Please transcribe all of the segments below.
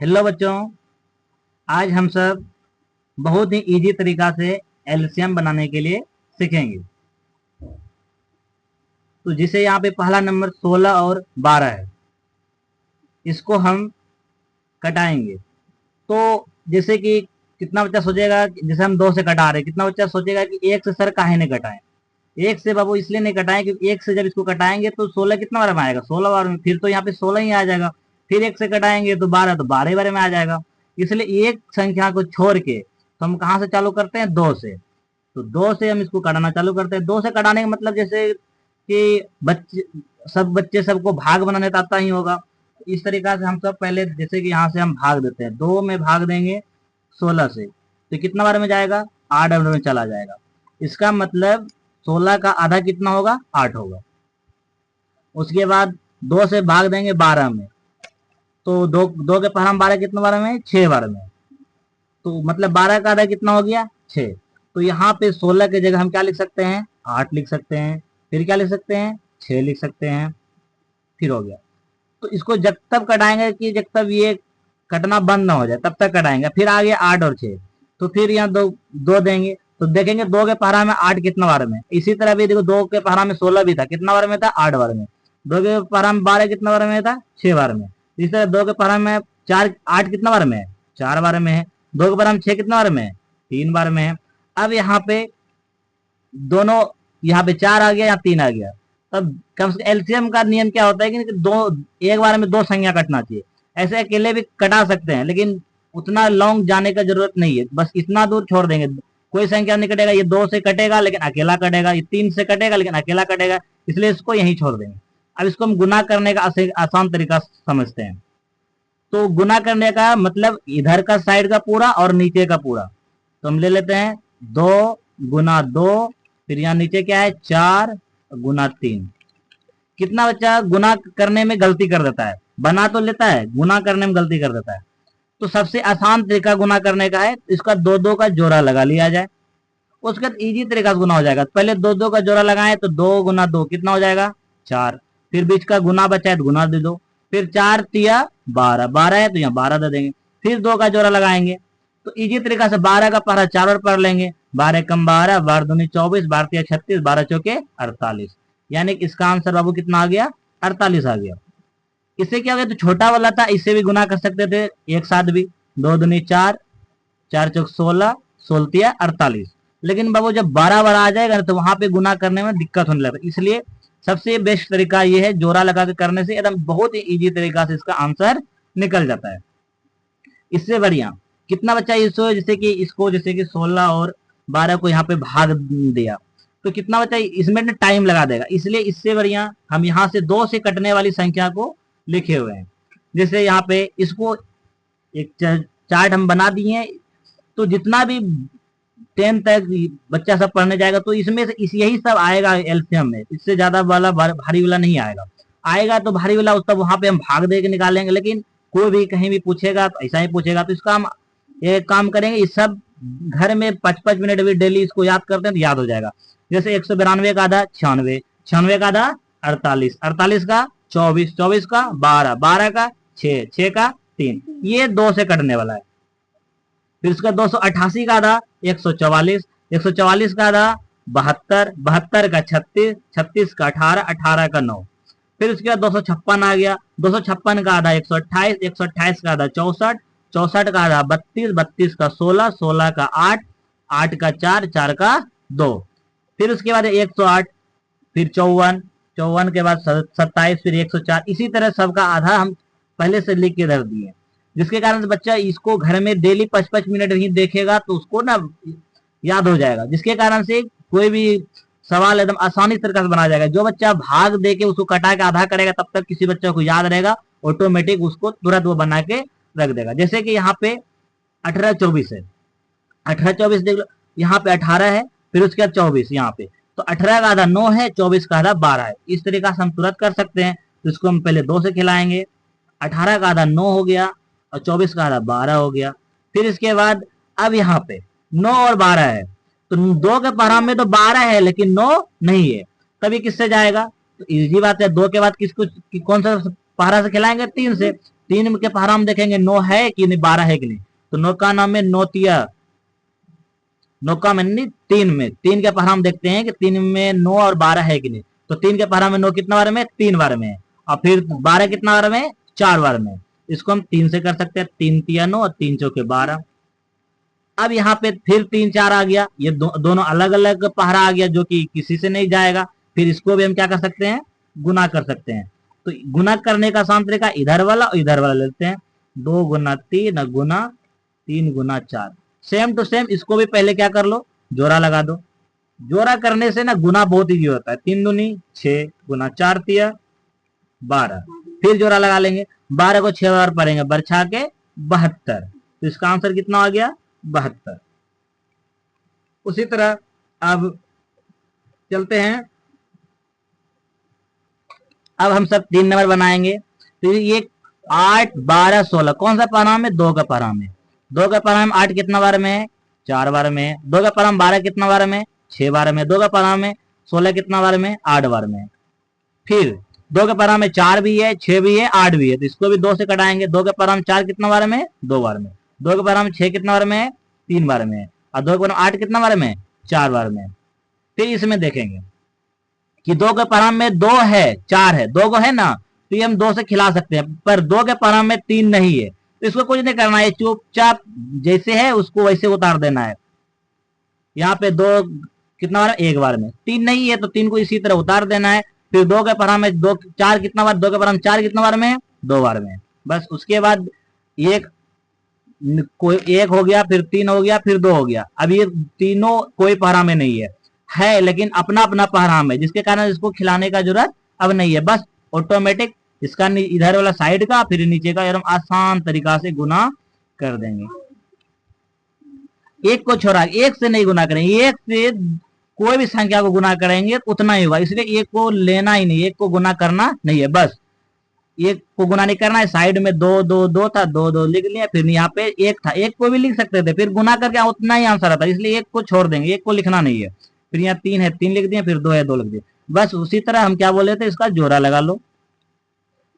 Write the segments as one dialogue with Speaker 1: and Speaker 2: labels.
Speaker 1: Hello बच्चों। आज हम सब बहुत ही इजी तरीका से एलसीएम बनाने के लिए सीखेंगे। तो जिसे यहाँ पे पहला नंबर 16 और 12 है, इसको हम कटाएंगे। तो जैसे कि कितना बच्चा सोचेगा जैसे हम 2 से कटा रहे हैं, कितना बच्चा सोचेगा कि 1 से सर काहे नहीं कटाएं। 1 से बाबू इसलिए नहीं कटाएं क्योंकि 1 से जब इसको कटाएंगे तो 16 कितना बार में आएगा, 16 बार में। फिर तो यहाँ पे 16 ही आ जाएगा। फिर 1 से कटाएंगे तो 12, तो 12 बार में आ जाएगा। इसलिए एक संख्या को छोड़ के तो हम कहाँ से चालू करते हैं, 2 से। तो 2 से हम इसको काटना चालू करते हैं। 2 से कटाने का मतलब जैसे कि बच्चे सबको भाग बनाने तो आता ही होगा। इस तरीका से हम सब पहले जैसे कि यहाँ से हम भाग देते हैं, 2 में भाग देंगे 16 से, तो कितना बार में जाएगा, 8 बार में चला जाएगा। इसका मतलब 16 का आधा कितना होगा, 8 होगा। उसके बाद 2 से भाग देंगे 12 में, तो दो के पहला 12 कितना बार में, 6 बार में। तो मतलब 12 का आधा कितना हो गया, 6। तो यहाँ पे 16 की जगह हम क्या लिख सकते हैं, 8 लिख सकते हैं। फिर क्या लिख सकते हैं, 6 लिख सकते हैं। फिर हो गया। तो इसको जब तक कटाएंगे कि जब तक ये कटना बंद ना हो जाए तब तक कटाएंगे। फिर आ गया 8 और 6, तो फिर यहाँ दो दो देंगे तो देखेंगे 2 के पहरा में 8 कितना बार में। इसी तरह भी देखो 2 के पहरा में 16 भी था, कितना बार में था, 8 बार में। 2 के पहरा में 12 कितना बार में था, 6 बार में। इसी तरह 2 के पहरा में 4 8 कितना बार में है, 4 बार में है। 2 के पहरा में 6 कितना बार में है, 3 बार में है। अब यहाँ पे दोनों, यहाँ पे 4 आ गया, यहाँ 3 आ गया। तब कम से एलसीएम का नियम क्या होता है कि दो एक बार में 2 संख्या कटना चाहिए। ऐसे अकेले भी कटा सकते हैं, लेकिन उतना लॉन्ग जाने का जरूरत नहीं है। बस इतना दूर छोड़ देंगे, कोई संख्या नहीं कटेगा। ये 2 से कटेगा लेकिन अकेला कटेगा, ये 3 से कटेगा लेकिन अकेला कटेगा, इसलिए इसको यहीं छोड़ देंगे। अब इसको हम गुना करने का आसान तरीका समझते हैं। तो गुना करने का मतलब इधर का साइड का पूरा और नीचे का पूरा। तो हम ले लेते हैं 2 गुना 2, फिर यहाँ नीचे क्या है, 4 गुना 3। कितना बच्चा गुना करने में गलती कर देता है, बना तो लेता है, गुना करने में गलती कर देता है। तो सबसे आसान तरीका गुना करने का है, इसका 2 का जोड़ा लगा लिया जाए। उसके बाद इजी तरीका से गुना हो जाएगा। पहले 2 का जोड़ा लगाएं तो 2 गुना 2 कितना हो जाएगा, 4। फिर बीच का गुना बचा है तो गुना दे दो। फिर 4 तिया 12, 12 है तो यहाँ 12 दे देंगे। फिर 2 का जोड़ा लगाएंगे तो इजी तरीका से 12 का पहरा 4 बार पढ़ लेंगे। 12 कम 12, 12 दूनी 24, 12 तिया 36, 12 चौके 48। यानी कि इसका आंसर बाबू कितना आ गया, 48 आ गया। इससे क्या हो गया, तो छोटा वाला था इससे भी गुना कर सकते थे एक साथ भी। 2 दूनी 4, 4 चौक 16, 16 तिया 48। लेकिन बाबू जब 12 बार आ जाएगा तो वहां पे गुना करने में दिक्कत होने लगता है। इसलिए सबसे बेस्ट तरीका ये है, जोड़ा लगा के करने से एकदम बहुत ही इजी तरीका से इसका आंसर निकल जाता है। इससे बढ़िया कितना बच्चा इसको जैसे कि 16 और 12 को यहाँ पे भाग दिया तो कितना बच्चा इसमें टाइम लगा देगा। इसलिए इससे बढ़िया हम यहाँ से 2 से कटने वाली संख्या को लिखे हुए हैं। जैसे यहाँ पे इसको एक चार्ट हम बना दिए हैं। तो जितना भी 10 तक बच्चा सब पढ़ने जाएगा तो इसमें से यही सब आएगा एलसीएम में। इससे ज्यादा वाला भारी वाला नहीं आएगा। आएगा तो भारी वाला उस तब वहां पे हम भाग दे के निकालेंगे। लेकिन कोई भी कहीं भी पूछेगा तो ऐसा ही पूछेगा, तो इसका हम एक काम करेंगे, इस सब घर में 5-5 मिनट भी डेली इसको याद करते हैं तो याद हो जाएगा। जैसे 192 का आधा 96, 96 का आधा 48, 48 का 24, 24 का 12, 12 का 6, 6 का 3। ये 2 से कटने वाला है। फिर उसका 288 का आधा 144, 144 का आधा 72, 72 का 36, 36 का 18, 18 का 9। फिर उसके बाद 256 आ गया। 256 का आधा 128, 128 का आधा 64, 64 का आधा 32, 32 का 16, 16 का 8, 8 का 4, 4 का 2। फिर उसके बाद 108, फिर 54, 54 के बाद 27, फिर 104। इसी तरह सबका आधा हम पहले से लिख के धर दिए, जिसके कारण बच्चा इसको घर में डेली 5-5 मिनट ही देखेगा तो उसको ना याद हो जाएगा। जिसके कारण से कोई भी सवाल एकदम आसानी तरीके से बना जाएगा। जो बच्चा भाग दे के उसको कटा के आधा करेगा तब तक किसी बच्चे को याद रहेगा, ऑटोमेटिक उसको तुरंत वो बना के रख देगा। जैसे कि यहाँ पे 18-24 है, 18-24 देख लो। यहाँ पे 18 है, फिर उसके बाद 24 यहाँ पे। तो 18 का आधा 9 है, 24 का आधा 12 है। इस तरीका से हम तुरंत कर सकते हैं। तो इसको हम पहले 2 से खिलाएंगे। 18 का आधा 9 हो गया और 24 का आधा 12 हो गया। फिर इसके बाद अब यहाँ पे 9 और 12 है, तो 2 के पहरा में तो 12 है लेकिन 9 नहीं है। तभी किससे जाएगा, तो इजी बात है, 2 के बाद किसको कौन सा पहरा से खिलाएंगे, 3 से। 3 के पहाड़ा हम देखेंगे 9 है कि नहीं, 12 है कि नहीं। तो 9 का नाम है नौतिया, 9 का मैंने 3 में, 3 के पहाड़ा हम देखते हैं कि 3 में 9 और 12 है कि नहीं। तो 3 के पहाड़ा में 9 कितना बार में, 3 बार में है, और फिर 12 कितना बार में, 4 बार में। इसको हम 3 से कर सकते हैं, 3 तिया 9 और 3 चौके 12। अब यहाँ पे फिर 3 4 आ गया, ये दोनों अलग अलग पहाड़ा आ गया जो कि किसी से नहीं जाएगा। फिर इसको भी हम क्या कर सकते हैं, गुना कर सकते हैं। तो गुना करने का आसान तरीका इधर वाला और इधर वाला लेते हैं, 2 गुना 3 गुना 3 गुना 4। सेम टू सेम इसको भी पहले क्या कर लो, जोड़ा लगा दो। जोड़ा करने से ना गुना बहुत ईजी होता है, 3 दूनी 6 गुना 4 तिया 12। फिर जोड़ा लगा लेंगे, 12 को 6 बार पढ़ेंगे, बरछा के 72। तो इसका आंसर कितना आ गया, 72। उसी तरह अब चलते हैं, अब हम सब 3 नंबर बनाएंगे। तो ये 8 12 16 कौन सा पाराम है, 2 का पाराम है। 2 का पाराम 8 कितना बार में है, 4 बार में है। 2 का पाराम 12 कितना बार में, 6 बार में। 2 का पाराम है 16 कितना बार में, 8 बार में। फिर 2 के पाराम में 4 भी है, 6 भी है, 8 भी है, तो इसको भी 2 से कटाएंगे। 2 के पाराम 4 कितना बार में, 2 बार में। 2 के पाराम 6 कितना बार में, 3 बार में। और 2 के पाराम 8 कितना बार में, 4 बार में। फिर इसमें देखेंगे कि 2 के पाराम में 2 है, 4 है, 2 को है ना, तो ये हम 2 से खिला सकते हैं। पर 2 के पाराम में 3 नहीं है, तो इसको कुछ नहीं करना है, चुपचाप जैसे है उसको वैसे उतार देना है। यहाँ पे 2 कितना बार, 1 बार में। 3 नहीं है तो 3 को इसी तरह उतार देना है। फिर 2 के पाराम में 2 4 कितना बार, 2 के पाराम 4 कितना बार में, 2 बार में। बस उसके बाद एक कोई 1 हो गया, फिर 3 हो गया, फिर 2 हो गया। अब ये तीनों कोई पहरा में नहीं है लेकिन अपना अपना पहराम है, जिसके कारण इसको खिलाने का जरूरत अब नहीं है। बस ऑटोमेटिक इसका इधर वाला साइड का फिर नीचे का एकदम आसान तरीका से गुना कर देंगे। एक को छोड़ा, एक से नहीं गुना करेंगे, एक से कोई भी संख्या को गुना करेंगे उतना ही होगा, इसलिए एक को लेना ही नहीं, एक को गुना करना नहीं है। बस एक को गुना नहीं करना है, साइड में 2 2 2 था, 2 2 लिख लिया। फिर यहाँ पे 1 था, 1 को भी लिख सकते थे, फिर गुना करके उतना ही आंसर आता है, इसलिए 1 को छोड़ देंगे, 1 को लिखना नहीं है। फिर यहाँ 3 है, 3 लिख दिए, फिर 2 है, 2 लिख दिए। बस उसी तरह हम क्या बोले थे, इसका जोड़ा लगा लो।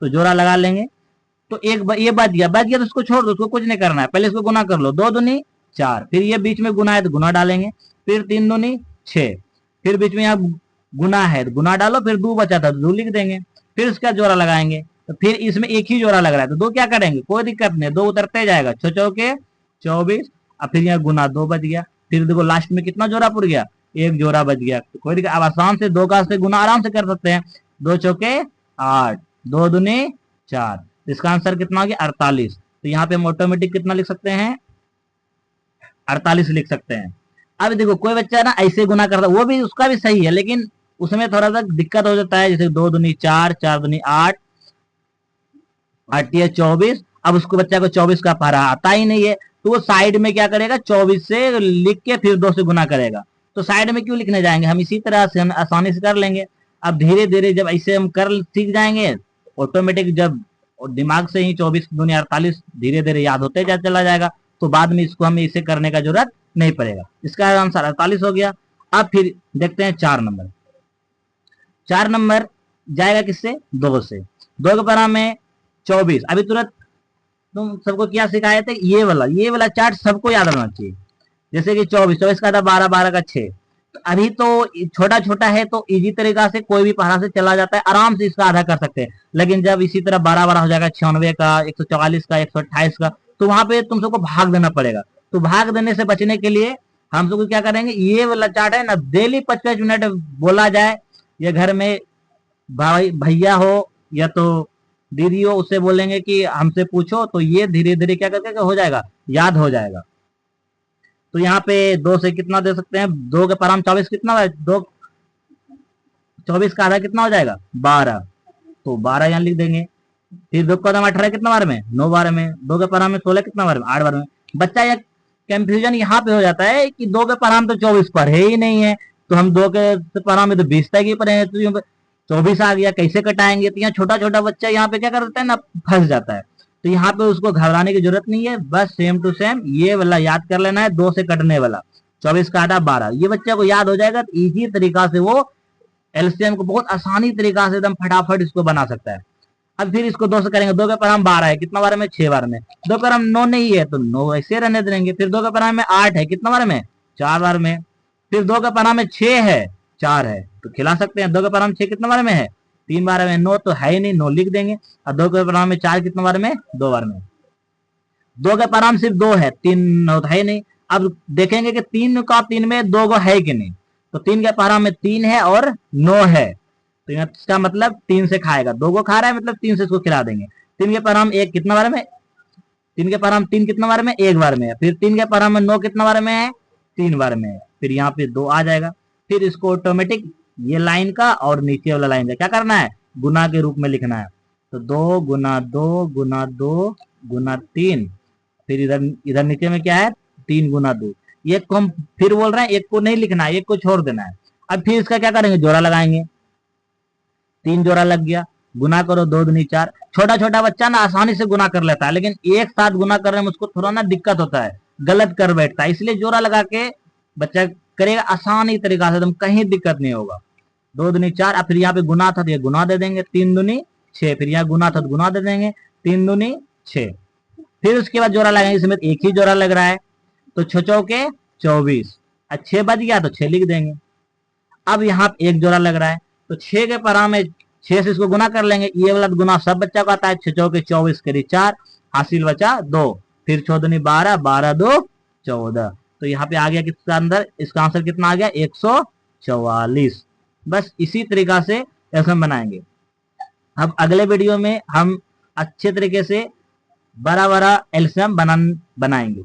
Speaker 1: तो जोड़ा लगा लेंगे, तो ये बच गया, तो उसको छोड़ दो, उसको कुछ नहीं करना है, पहले इसको गुना कर लो। 2 दूनी 4, फिर ये बीच में गुना है तो गुना डालेंगे। फिर 3 दूनी 6, फिर बीच में यहाँ गुना है तो गुना डालो, फिर 2 बचा था तो 2 लिख देंगे। फिर इसका जोड़ा लगाएंगे, तो फिर इसमें एक ही जोड़ा लग रहा है तो 2 क्या करेंगे, कोई दिक्कत नहीं, 2 उतरते जाएगा, 6 चौके 24। अब फिर यहाँ गुना 2 बच गया। फिर देखो लास्ट में कितना जोड़ा पुर गया, 1 जोड़ा बच गया। तो कोई दिक्कत, अब आसान से 2 का से गुना आराम से कर सकते हैं। 2 चौके 8, 2 दूनी 4, इसका आंसर कितना हो गया, 48। तो यहाँ पे हम ऑटोमेटिक कितना लिख सकते हैं, 48 लिख सकते हैं। अब देखो कोई बच्चा ना ऐसे गुना करता, वो भी उसका भी सही है, लेकिन उसमें थोड़ा सा दिक्कत हो जाता है। जैसे 2 दूनी 4, 4 दूनी 8, 8 या 24। अब उसको बच्चा को 24 का पहरा आता ही नहीं है, तो वो साइड में क्या करेगा, 24 से लिख के फिर 2 से गुना करेगा। तो साइड में क्यों लिखने जाएंगे, हम इसी तरह से हम आसानी से कर लेंगे। अब धीरे धीरे जब ऐसे हम कर सीख जाएंगे, ऑटोमेटिक जब दिमाग से ही 24 दूनी 48 धीरे धीरे याद होते चला जाएगा, तो बाद में इसको हमें इसे करने का जरूरत नहीं पड़ेगा। इसका आंसर 48 हो गया। अब फिर देखते हैं 4 नंबर। 4 नंबर जाएगा किससे, 2 से। 2 के परा में 24। अभी तुरंत तुम सबको क्या सिखाए थे, ये वाला चार्ट सबको याद रहना चाहिए। जैसे कि 24 का था, 12 12 का 6। तो अभी तो छोटा छोटा है तो इजी तरीका से कोई भी पहाड़ा से चला जाता है, आराम से इसका आधा कर सकते हैं। लेकिन जब इसी तरह 12 12 हो जाएगा, 96 का, 144 का, 128 का, तो वहां पे तुम सबको भाग देना पड़ेगा। तो भाग देने से बचने के लिए हम सबको क्या करेंगे, ये वाला चार्ट है ना, डेली 25 मिनट बोला जाए। ये घर में भाई भैया हो या तो दीदी हो, उससे बोलेंगे कि हमसे पूछो, तो ये धीरे धीरे क्या करके हो जाएगा, याद हो जाएगा। तो यहाँ पे 2 से कितना दे सकते हैं, 2 के पाराम 24 कितना है, 2 24 का आधा कितना हो जाएगा, 12। तो 12 यहाँ लिख देंगे। फिर 2 का 18 कितना बार में, 9 बार में। 2 के पाराम में 16 कितना बार में, 8 बार में। बच्चा यह कंफ्यूजन यहाँ पे हो जाता है कि 2 के पाराम तो 24 पढ़े ही नहीं है, तो हम 2 के पाराम में तो 20 तक ही पढ़े, तो 24 आ गया, कैसे कटाएंगे। तो यहाँ छोटा छोटा बच्चा यहाँ पे क्या करता है ना, फंस जाता है। तो यहाँ पे उसको घबराने की जरूरत नहीं है, बस सेम टू सेम ये वाला याद कर लेना है, 2 से कटने वाला। 24 का आधा 12, ये बच्चे को याद हो जाएगा, तो इजी तरीका से वो एलसीएम को बहुत आसानी तरीका से एकदम फटाफट इसको बना सकता है। अब फिर इसको 2 से करेंगे, 2 के परिणाम 12 है, कितना बार में 6 बार में, 2 का परिणाम 9 नहीं है तो 9 ऐसे रहने देंगे। फिर 2 के परिणाम में 8 है, कितना बार में 4 बार में। फिर 2 के परिणाम में 6 है, 4 है तो खिला सकते हैं। 2 के परिणाम 6 कितना बार में है, 3 बार में। 9 तो है ही नहीं, 9 लिख देंगे। और 2 के परिणाम में 4 कितना बार में, 2 बार में। 2 के परिणाम सिर्फ 2 है, 3 तो है नहीं। अब देखेंगे कि 3 का 3 में 2 को है कि नहीं, तो 3 के परिणाम में 3 है और 9 है, तो इसका मतलब 3 से खाएगा। 2 को खा रहा है मतलब 3 से इसको खिला देंगे। 3 के परिणाम 1 कितना बार में, 3 के परिणाम 3 कितना बार में, 1 बार में है। फिर 3 के परिणाम में 9 कितना बार में है, 3 बार में है। फिर यहाँ पे 2 आ जाएगा। फिर इसको ऑटोमेटिक ये लाइन का और नीचे वाला लाइन का क्या करना है, गुना के रूप में लिखना है। तो 2 गुना 2 गुना 2 गुना 3, फिर इधर इधर नीचे में क्या है, 3 गुना 2। एक को हम फिर बोल रहे हैं, एक को नहीं लिखना है, एक को छोड़ देना है। अब फिर इसका क्या करेंगे, जोड़ा लगाएंगे। 3 जोड़ा लग गया, गुना करो 2 दूनी 4। छोटा छोटा बच्चा ना आसानी से गुना कर लेता है, लेकिन एक साथ गुना करने में उसको थोड़ा ना दिक्कत होता है, गलत कर बैठता है। इसलिए जोड़ा लगा के बच्चा करेगा आसानी तरीका से, एकदम कहीं दिक्कत नहीं होगा। 2 दूनी 4, अब फिर यहाँ पे गुना था तो ये गुना दे देंगे, 3 दूनी 6। फिर यहाँ गुना था तो गुना दे देंगे, 3 दूनी 6। फिर उसके बाद जोड़ा लगाएंगे, इसमें एक ही जोड़ा लग रहा है तो 6 चौके 24, 6 बज गया तो 6 लिख देंगे। अब यहाँ एक जोड़ा लग रहा है तो 6 के परिणाम में 6 से इसको गुना कर लेंगे। ये वाला गुना सब बच्चा को आता है, 6 चौके 24 करी 4, हासिल बचा 2। फिर 4 दूनी 12, 12 2 14। तो यहाँ पे आ गया किसका अंदर, इसका आंसर कितना आ गया, 144। बस इसी तरीका से एल्सियम बनाएंगे। अब अगले वीडियो में हम अच्छे तरीके से बड़ा बड़ा एल्सियम बनाएंगे।